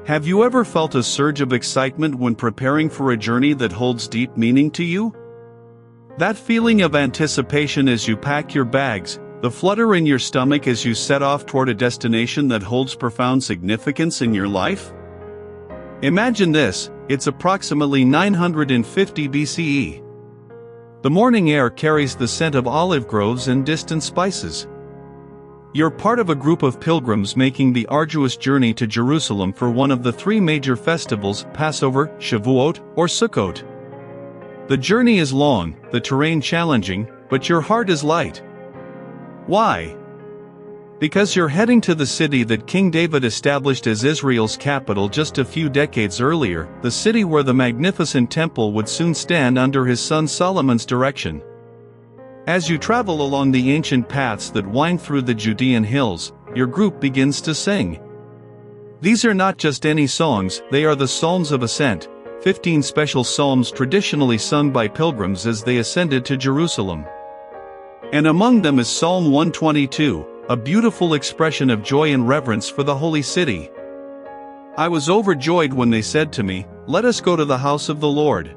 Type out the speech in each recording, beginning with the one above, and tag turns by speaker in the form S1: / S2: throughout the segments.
S1: Have you ever felt a surge of excitement when preparing for a journey that holds deep meaning to you? That feeling of anticipation as you pack your bags, the flutter in your stomach as you set off toward a destination that holds profound significance in your life? Imagine this, it's approximately 950 BCE. The morning air carries the scent of olive groves and distant spices. You're part of a group of pilgrims making the arduous journey to Jerusalem for one of the three major festivals: Passover, Shavuot, or Sukkot. The journey is long, the terrain challenging, but your heart is light. Why? Because you're heading to the city that King David established as Israel's capital just a few decades earlier, the city where the magnificent temple would soon stand under his son Solomon's direction. As you travel along the ancient paths that wind through the Judean hills, your group begins to sing. These are not just any songs, they are the Psalms of Ascent, 15 special psalms traditionally sung by pilgrims as they ascended to Jerusalem. And among them is Psalm 122, a beautiful expression of joy and reverence for the holy city. I was overjoyed when they said to me, "Let us go to the house of the Lord."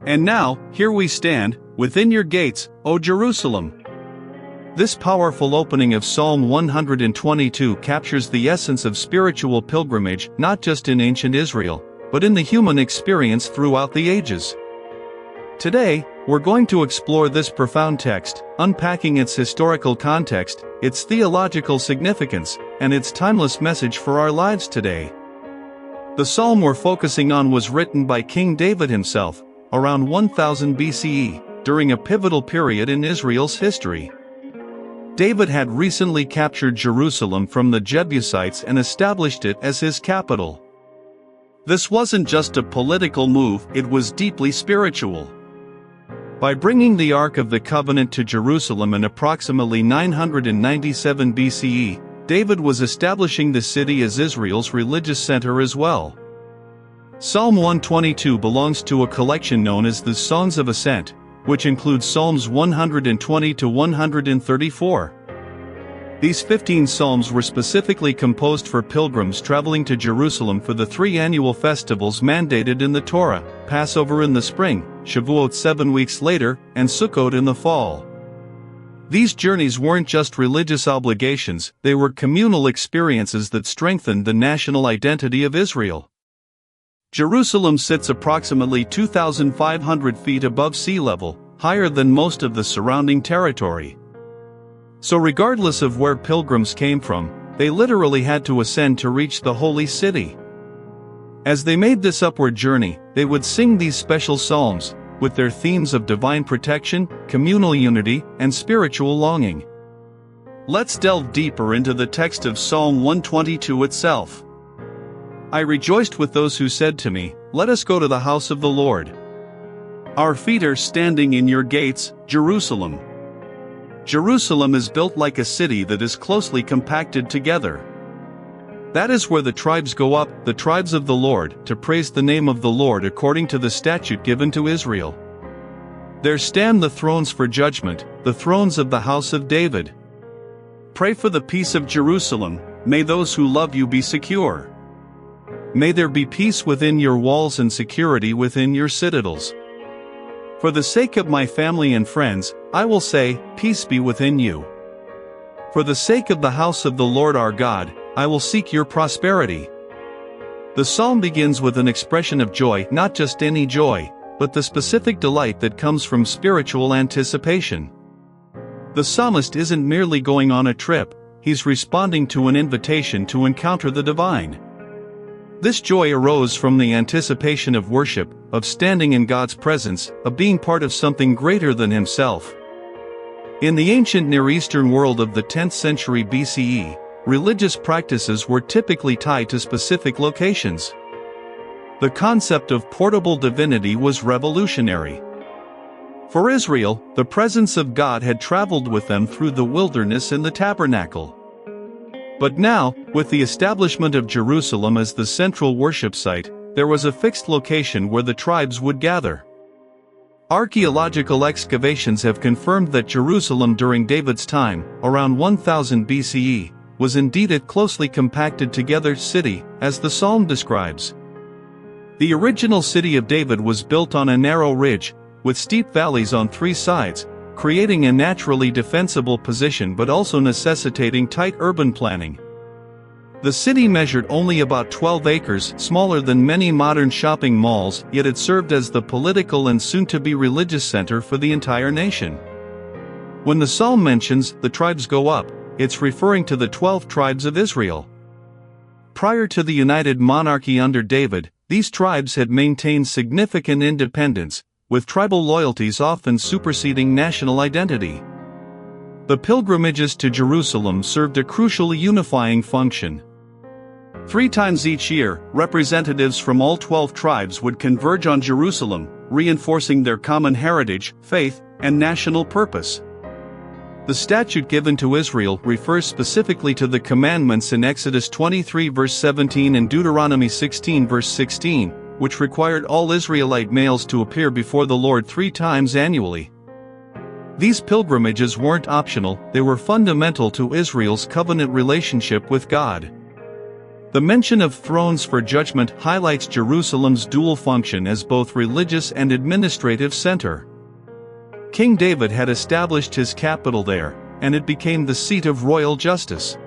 S1: And now, here we stand, within your gates, O Jerusalem. This powerful opening of Psalm 122 captures the essence of spiritual pilgrimage, not just in ancient Israel, but in the human experience throughout the ages. Today, we're going to explore this profound text, unpacking its historical context, its theological significance, and its timeless message for our lives today. The psalm we're focusing on was written by King David himself, around 1000 BCE, during a pivotal period in Israel's history. David had recently captured Jerusalem from the Jebusites and established it as his capital. This wasn't just a political move, it was deeply spiritual. By bringing the Ark of the Covenant to Jerusalem in approximately 997 BCE, David was establishing the city as Israel's religious center as well. Psalm 122 belongs to a collection known as the Songs of Ascent, which includes Psalms 120 to 134. These 15 psalms were specifically composed for pilgrims traveling to Jerusalem for the three annual festivals mandated in the Torah: Passover in the spring, Shavuot 7 weeks later, and Sukkot in the fall. These journeys weren't just religious obligations, they were communal experiences that strengthened the national identity of Israel. Jerusalem sits approximately 2,500 feet above sea level, higher than most of the surrounding territory. So regardless of where pilgrims came from, they literally had to ascend to reach the holy city. As they made this upward journey, they would sing these special psalms, with their themes of divine protection, communal unity, and spiritual longing. Let's delve deeper into the text of Psalm 122 itself. I rejoiced with those who said to me, "Let us go to the house of the Lord." Our feet are standing in your gates, Jerusalem. Jerusalem is built like a city that is closely compacted together. That is where the tribes go up, the tribes of the Lord, to praise the name of the Lord according to the statute given to Israel. There stand the thrones for judgment, the thrones of the house of David. Pray for the peace of Jerusalem, may those who love you be secure. May there be peace within your walls and security within your citadels. For the sake of my family and friends, I will say, peace be within you. For the sake of the house of the Lord our God, I will seek your prosperity. The psalm begins with an expression of joy, not just any joy, but the specific delight that comes from spiritual anticipation. The psalmist isn't merely going on a trip, he's responding to an invitation to encounter the divine. This joy arose from the anticipation of worship, of standing in God's presence, of being part of something greater than himself. In the ancient Near Eastern world of the 10th century BCE, religious practices were typically tied to specific locations. The concept of portable divinity was revolutionary. For Israel, the presence of God had traveled with them through the wilderness and the tabernacle. But now, with the establishment of Jerusalem as the central worship site, there was a fixed location where the tribes would gather. Archaeological excavations have confirmed that Jerusalem during David's time, around 1000 BCE, was indeed a closely compacted together city, as the psalm describes. The original city of David was built on a narrow ridge, with steep valleys on three sides, creating a naturally defensible position but also necessitating tight urban planning. The city measured only about 12 acres, smaller than many modern shopping malls, yet it served as the political and soon-to-be religious center for the entire nation. When the psalm mentions the tribes go up, it's referring to the 12 tribes of Israel. Prior to the united monarchy under David, these tribes had maintained significant independence, with tribal loyalties often superseding national identity. The pilgrimages to Jerusalem served a crucial unifying function. 3 times each year, representatives from all 12 tribes would converge on Jerusalem, reinforcing their common heritage, faith, and national purpose. The statute given to Israel refers specifically to the commandments in Exodus 23 verse 17 and Deuteronomy 16 verse 16, which required all Israelite males to appear before the Lord 3 times annually. These pilgrimages weren't optional, they were fundamental to Israel's covenant relationship with God. The mention of thrones for judgment highlights Jerusalem's dual function as both religious and administrative center. King David had established his capital there, and it became the seat of royal justice.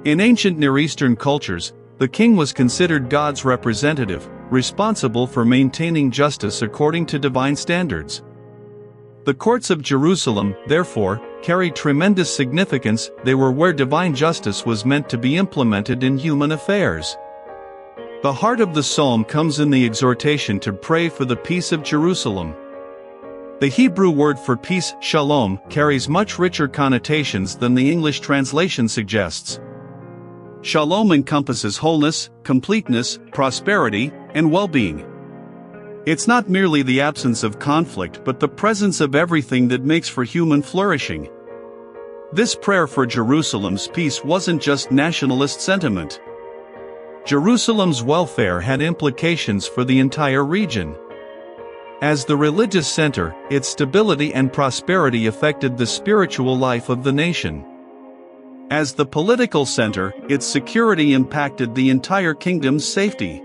S1: In ancient Near Eastern cultures, the king was considered God's representative, responsible for maintaining justice according to divine standards. The courts of Jerusalem, therefore, carried tremendous significance. They were where divine justice was meant to be implemented in human affairs. The heart of the psalm comes in the exhortation to pray for the peace of Jerusalem. The Hebrew word for peace, shalom, carries much richer connotations than the English translation suggests. Shalom encompasses wholeness, completeness, prosperity, and well-being. It's not merely the absence of conflict but the presence of everything that makes for human flourishing. This prayer for Jerusalem's peace wasn't just nationalist sentiment. Jerusalem's welfare had implications for the entire region. As the religious center, its stability and prosperity affected the spiritual life of the nation. As the political center, its security impacted the entire kingdom's safety.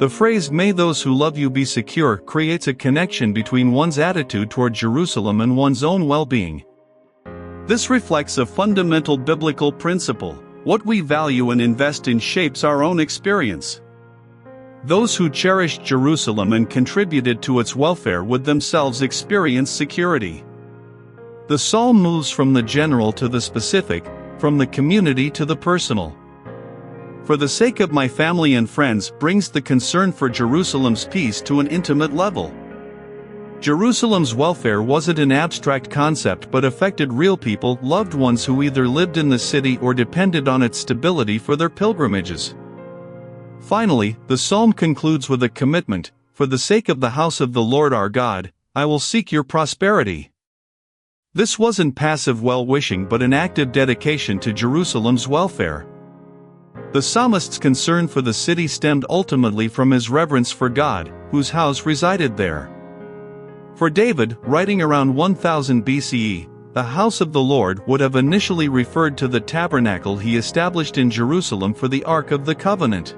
S1: The phrase "May those who love you be secure" creates a connection between one's attitude toward Jerusalem and one's own well-being. This reflects a fundamental biblical principle: what we value and invest in shapes our own experience. Those who cherished Jerusalem and contributed to its welfare would themselves experience security. The psalm moves from the general to the specific, from the community to the personal. For the sake of my family and friends brings the concern for Jerusalem's peace to an intimate level. Jerusalem's welfare wasn't an abstract concept but affected real people, loved ones who either lived in the city or depended on its stability for their pilgrimages. Finally, the psalm concludes with a commitment: for the sake of the house of the Lord our God, I will seek your prosperity. This wasn't passive well-wishing but an active dedication to Jerusalem's welfare. The psalmist's concern for the city stemmed ultimately from his reverence for God, whose house resided there. For David, writing around 1000 BCE, the house of the Lord would have initially referred to the tabernacle he established in Jerusalem for the Ark of the Covenant.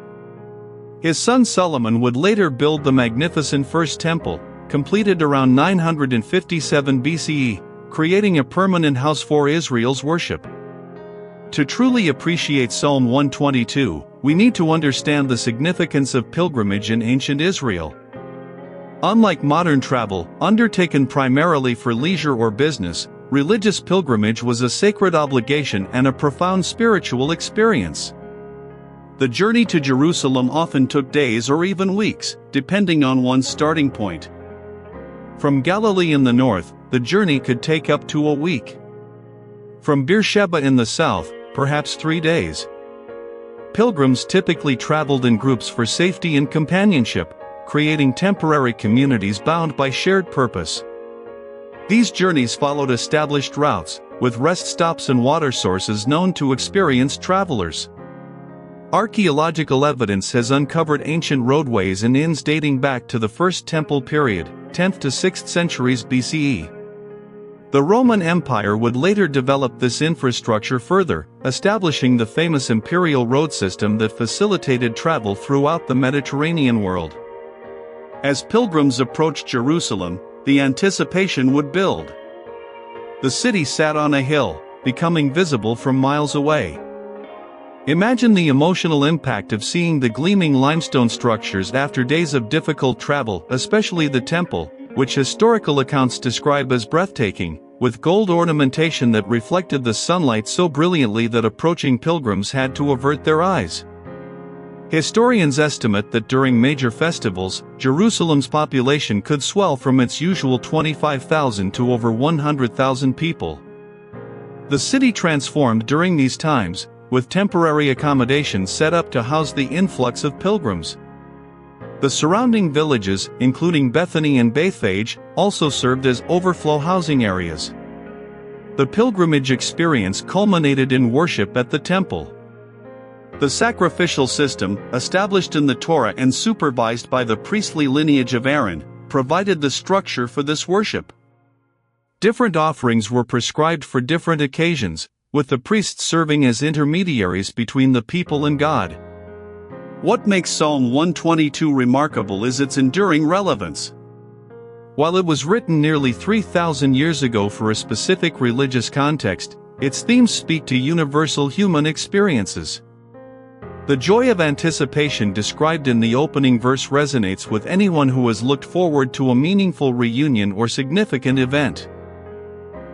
S1: His son Solomon would later build the magnificent First Temple, completed around 957 BCE, creating a permanent house for Israel's worship. To truly appreciate Psalm 122, we need to understand the significance of pilgrimage in ancient Israel. Unlike modern travel, undertaken primarily for leisure or business, religious pilgrimage was a sacred obligation and a profound spiritual experience. The journey to Jerusalem often took days or even weeks, depending on one's starting point. From Galilee in the north, the journey could take up to a week. From Beersheba in the south, perhaps 3 days. Pilgrims typically traveled in groups for safety and companionship, creating temporary communities bound by shared purpose. These journeys followed established routes, with rest stops and water sources known to experienced travelers. Archaeological evidence has uncovered ancient roadways and inns dating back to the First Temple period, 10th to 6th centuries BCE. The Roman Empire would later develop this infrastructure further, establishing the famous imperial road system that facilitated travel throughout the Mediterranean world. As pilgrims approached Jerusalem, the anticipation would build. The city sat on a hill, becoming visible from miles away. Imagine the emotional impact of seeing the gleaming limestone structures after days of difficult travel, especially the temple, which historical accounts describe as breathtaking, with gold ornamentation that reflected the sunlight so brilliantly that approaching pilgrims had to avert their eyes. Historians estimate that during major festivals, Jerusalem's population could swell from its usual 25,000 to over 100,000 people. The city transformed during these times, with temporary accommodations set up to house the influx of pilgrims. The surrounding villages, including Bethany and Bethphage, also served as overflow housing areas. The pilgrimage experience culminated in worship at the temple. The sacrificial system, established in the Torah and supervised by the priestly lineage of Aaron, provided the structure for this worship. Different offerings were prescribed for different occasions, with the priests serving as intermediaries between the people and God. What makes Psalm 122 remarkable is its enduring relevance. While it was written nearly 3,000 years ago for a specific religious context, its themes speak to universal human experiences. The joy of anticipation described in the opening verse resonates with anyone who has looked forward to a meaningful reunion or significant event.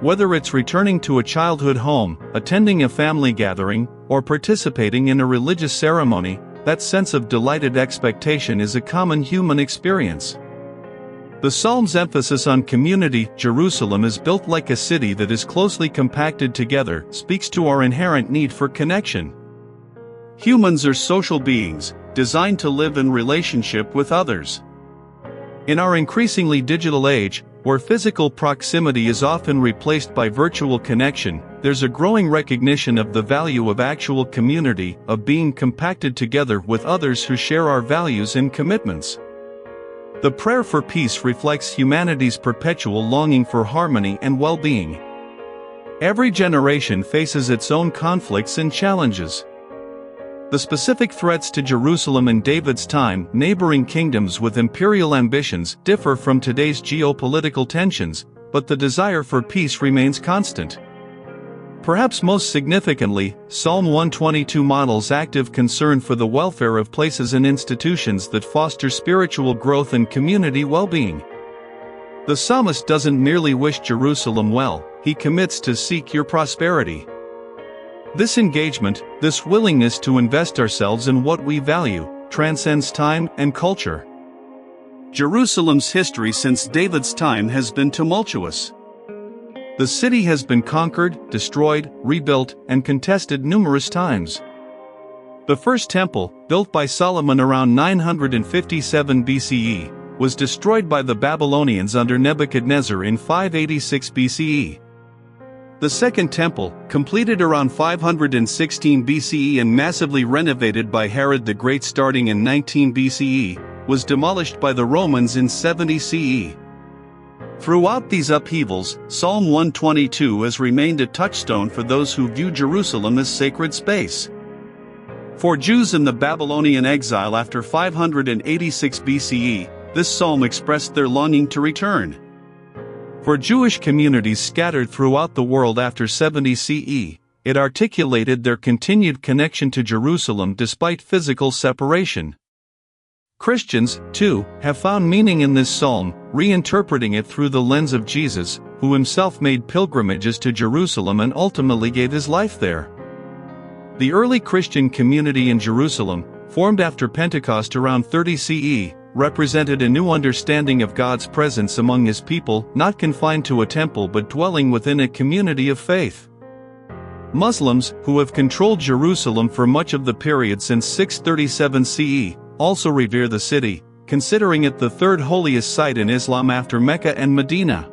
S1: Whether it's returning to a childhood home, attending a family gathering, or participating in a religious ceremony, that sense of delighted expectation is a common human experience. The Psalm's emphasis on community, Jerusalem is built like a city that is closely compacted together, speaks to our inherent need for connection. Humans are social beings, designed to live in relationship with others. In our increasingly digital age, where physical proximity is often replaced by virtual connection, there's a growing recognition of the value of actual community, of being compacted together with others who share our values and commitments. The prayer for peace reflects humanity's perpetual longing for harmony and well-being. Every generation faces its own conflicts and challenges. The specific threats to Jerusalem in David's time, neighboring kingdoms with imperial ambitions, differ from today's geopolitical tensions, but the desire for peace remains constant. Perhaps most significantly, Psalm 122 models active concern for the welfare of places and institutions that foster spiritual growth and community well-being. The psalmist doesn't merely wish Jerusalem well, he commits to seek your prosperity. This engagement, this willingness to invest ourselves in what we value, transcends time and culture. Jerusalem's history since David's time has been tumultuous. The city has been conquered, destroyed, rebuilt, and contested numerous times. The first temple, built by Solomon around 957 BCE, was destroyed by the Babylonians under Nebuchadnezzar in 586 BCE. The Second Temple, completed around 516 BCE and massively renovated by Herod the Great starting in 19 BCE, was demolished by the Romans in 70 CE. Throughout these upheavals, Psalm 122 has remained a touchstone for those who view Jerusalem as sacred space. For Jews in the Babylonian exile after 586 BCE, this psalm expressed their longing to return. For Jewish communities scattered throughout the world after 70 CE, it articulated their continued connection to Jerusalem despite physical separation. Christians, too, have found meaning in this psalm, reinterpreting it through the lens of Jesus, who himself made pilgrimages to Jerusalem and ultimately gave his life there. The early Christian community in Jerusalem, formed after Pentecost around 30 CE, represented a new understanding of God's presence among his people, not confined to a temple but dwelling within a community of faith. Muslims, who have controlled Jerusalem for much of the period since 637 CE, also revere the city, considering it the third holiest site in Islam after Mecca and Medina.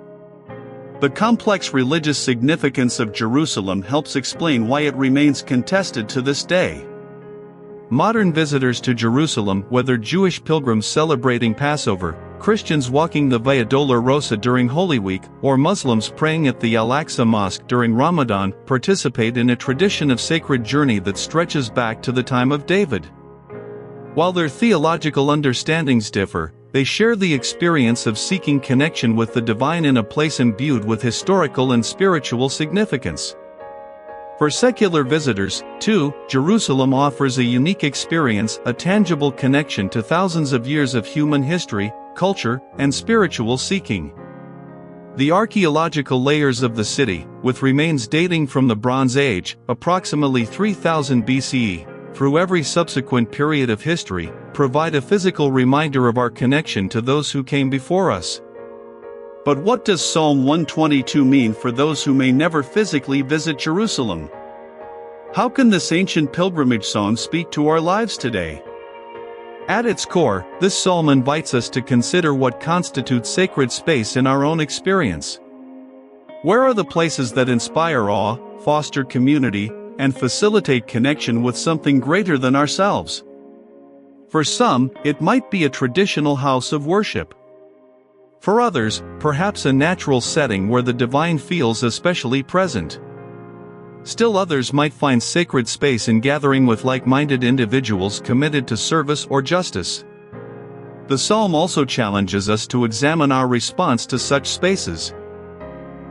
S1: The complex religious significance of Jerusalem helps explain why it remains contested to this day. Modern visitors to Jerusalem, whether Jewish pilgrims celebrating Passover, Christians walking the Via Dolorosa during Holy Week, or Muslims praying at the Al-Aqsa Mosque during Ramadan, participate in a tradition of sacred journey that stretches back to the time of David. While their theological understandings differ, they share the experience of seeking connection with the divine in a place imbued with historical and spiritual significance. For secular visitors, too, Jerusalem offers a unique experience, a tangible connection to thousands of years of human history, culture, and spiritual seeking. The archaeological layers of the city, with remains dating from the Bronze Age, approximately 3000 BCE, through every subsequent period of history, provide a physical reminder of our connection to those who came before us. But what does Psalm 122 mean for those who may never physically visit Jerusalem? How can this ancient pilgrimage song speak to our lives today? At its core, this psalm invites us to consider what constitutes sacred space in our own experience. Where are the places that inspire awe, foster community, and facilitate connection with something greater than ourselves? For some, it might be a traditional house of worship. For others, perhaps a natural setting where the divine feels especially present. Still others might find sacred space in gathering with like-minded individuals committed to service or justice. The psalm also challenges us to examine our response to such spaces.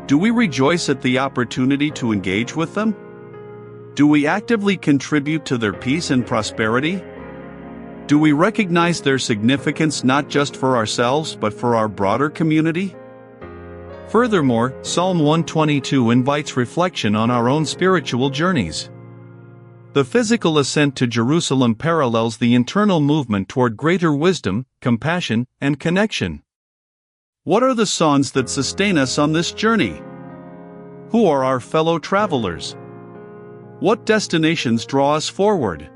S1: Do we rejoice at the opportunity to engage with them? Do we actively contribute to their peace and prosperity? Do we recognize their significance not just for ourselves but for our broader community? Furthermore, Psalm 122 invites reflection on our own spiritual journeys. The physical ascent to Jerusalem parallels the internal movement toward greater wisdom, compassion, and connection. What are the songs that sustain us on this journey? Who are our fellow travelers? What destinations draw us forward?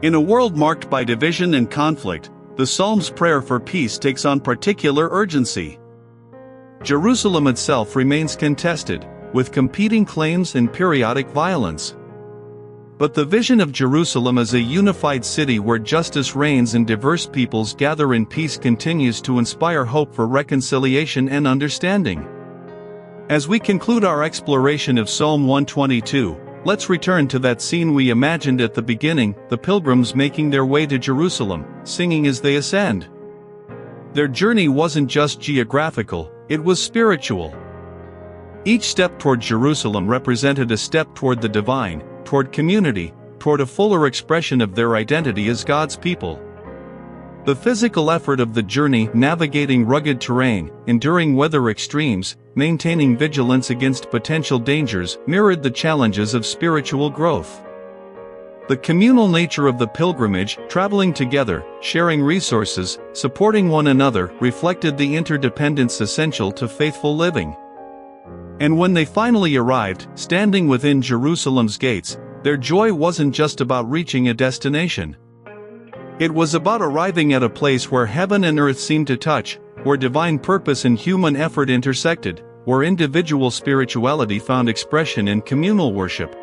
S1: In a world marked by division and conflict, the Psalm's prayer for peace takes on particular urgency. Jerusalem itself remains contested, with competing claims and periodic violence. But the vision of Jerusalem as a unified city where justice reigns and diverse peoples gather in peace continues to inspire hope for reconciliation and understanding. As we conclude our exploration of Psalm 122, let's return to that scene we imagined at the beginning, the pilgrims making their way to Jerusalem, singing as they ascend. Their journey wasn't just geographical, it was spiritual. Each step toward Jerusalem represented a step toward the divine, toward community, toward a fuller expression of their identity as God's people. The physical effort of the journey, navigating rugged terrain, enduring weather extremes, maintaining vigilance against potential dangers, mirrored the challenges of spiritual growth. The communal nature of the pilgrimage, traveling together, sharing resources, supporting one another, reflected the interdependence essential to faithful living. And when they finally arrived, standing within Jerusalem's gates, their joy wasn't just about reaching a destination. It was about arriving at a place where heaven and earth seemed to touch, where divine purpose and human effort intersected, where individual spirituality found expression in communal worship.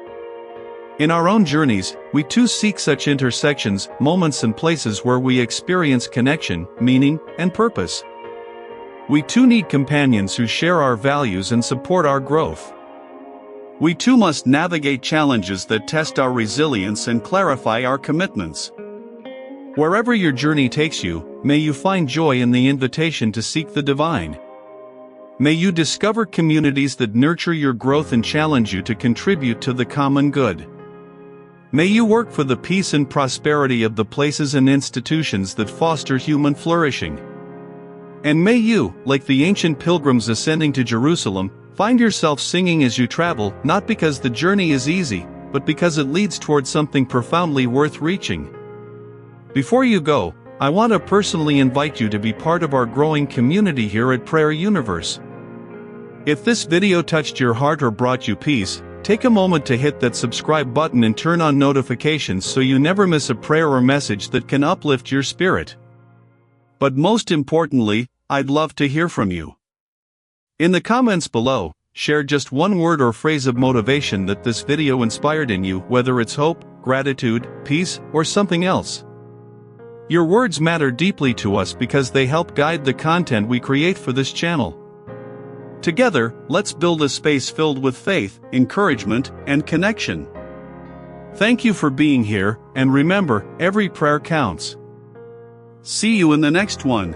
S1: In our own journeys, we too seek such intersections, moments and places where we experience connection, meaning, and purpose. We too need companions who share our values and support our growth. We too must navigate challenges that test our resilience and clarify our commitments. Wherever your journey takes you, may you find joy in the invitation to seek the divine. May you discover communities that nurture your growth and challenge you to contribute to the common good. May you work for the peace and prosperity of the places and institutions that foster human flourishing. And may you, like the ancient pilgrims ascending to Jerusalem, find yourself singing as you travel, not because the journey is easy, but because it leads toward something profoundly worth reaching. Before you go, I want to personally invite you to be part of our growing community here at Prayer Universe. If this video touched your heart or brought you peace, take a moment to hit that subscribe button and turn on notifications so you never miss a prayer or message that can uplift your spirit. But most importantly, I'd love to hear from you. In the comments below, share just one word or phrase of motivation that this video inspired in you, whether it's hope, gratitude, peace, or something else. Your words matter deeply to us because they help guide the content we create for this channel. Together, let's build a space filled with faith, encouragement, and connection. Thank you for being here, and remember, every prayer counts. See you in the next one.